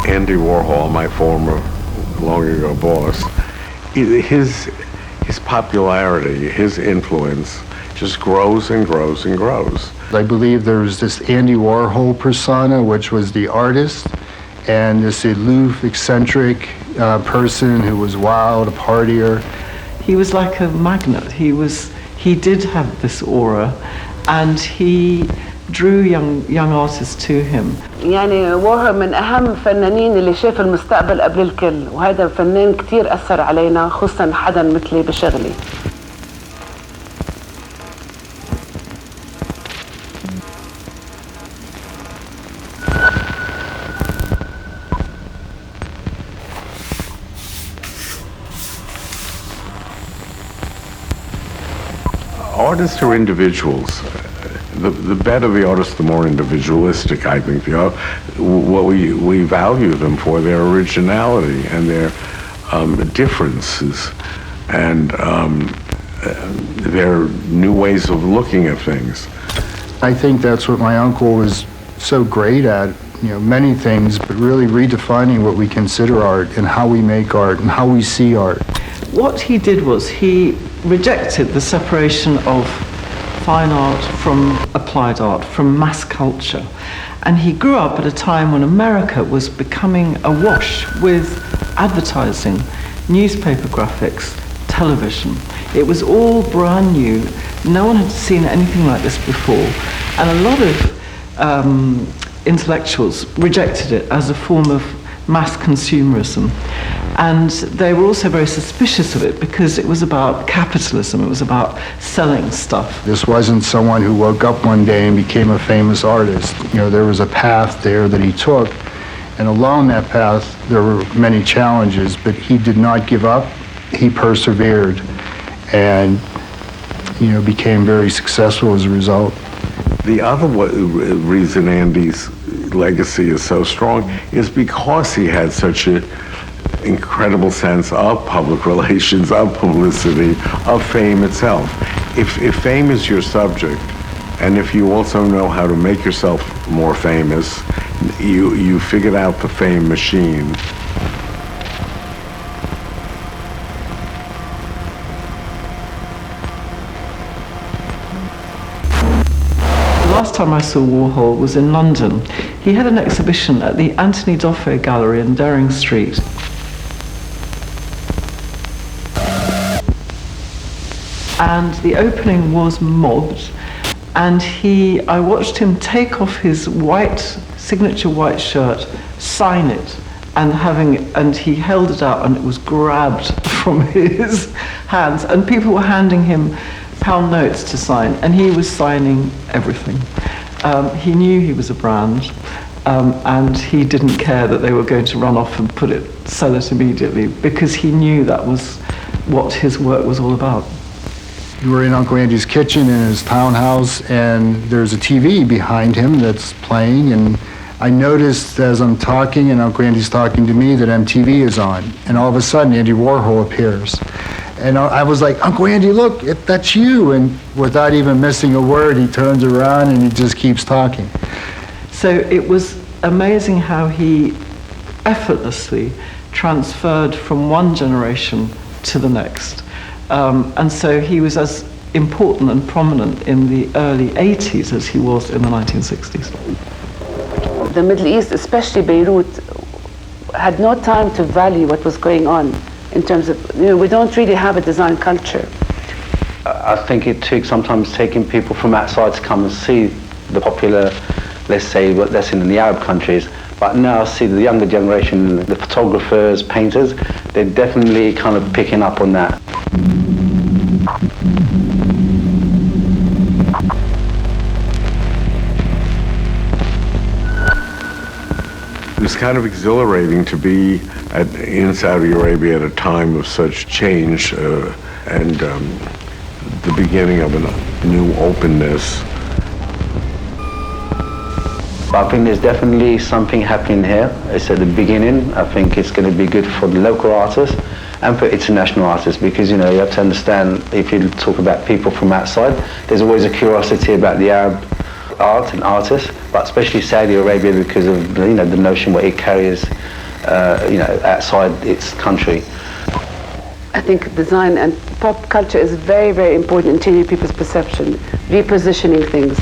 Andy Warhol, my former long ago boss, his popularity, his influence just grows and grows and grows. I believe there was this Andy Warhol persona, which was the artist, and this aloof, eccentric person who was wild, a partier. He was like a magnet. He did have this aura, and he drew young artists to him. يعني وورهول من أهم الفنانين اللي شاف المستقبل قبل الكل، وهذا الفنان كتير أثر علينا، خصوصا حدا مثلي بشغلي. Artists are individuals. The better the artist, the more individualistic, I think. What we value them for, their originality and their differences and their new ways of looking at things. I think that's what my uncle was so great at, many things, but really redefining what we consider art and how we make art and how we see art. What he did was he rejected the separation of fine art from applied art, from mass culture. And he grew up at a time when America was becoming awash with advertising, newspaper graphics, television. It was all brand new. No one had seen anything like this before. And a lot of intellectuals rejected it as a form of mass consumerism. And they were also very suspicious of it because it was about capitalism, it was about selling stuff. This wasn't someone who woke up one day and became a famous artist. There was a path there that he took, and along that path there were many challenges, but he did not give up. He persevered and became very successful as a result. The other reason Andy's legacy is so strong is because he had such an incredible sense of public relations, of publicity, of fame itself. If fame is your subject, and if you also know how to make yourself more famous, you figured out the fame machine. Last time I saw Warhol was in London. He had an exhibition at the Anthony D'Offet Gallery in Dering Street. And the opening was mobbed, and I watched him take off his signature white shirt, sign it, and he held it out and it was grabbed from his hands, and people were handing him pound notes to sign, and he was signing everything. He knew he was a brand, and he didn't care that they were going to run off and sell it immediately, because he knew that was what his work was all about. We were in Uncle Andy's kitchen in his townhouse, and there's a TV behind him that's playing, and I noticed as I'm talking and Uncle Andy's talking to me that MTV is on, and all of a sudden Andy Warhol appears. And I was like, Uncle Andy, look, that's you. And without even missing a word, he turns around and he just keeps talking. So it was amazing how he effortlessly transferred from one generation to the next. And so he was as important and prominent in the early 80s as he was in the 1960s. The Middle East, especially Beirut, had no time to value what was going on in terms of, we don't really have a design culture. I think it took sometimes taking people from outside to come and see the popular, let's say, what they're seen in the Arab countries. But now I see the younger generation, the photographers, painters, they're definitely kind of picking up on that. It was kind of exhilarating to be in Saudi Arabia at a time of such change and the beginning of a new openness. I think there's definitely something happening here. It's at the beginning. I think it's going to be good for the local artists and for international artists, because you have to understand, if you talk about people from outside, there's always a curiosity about the Arab art and artists. but especially Saudi Arabia because of the notion what it carries, outside its country. I think design and pop culture is very, very important in changing people's perception, repositioning things.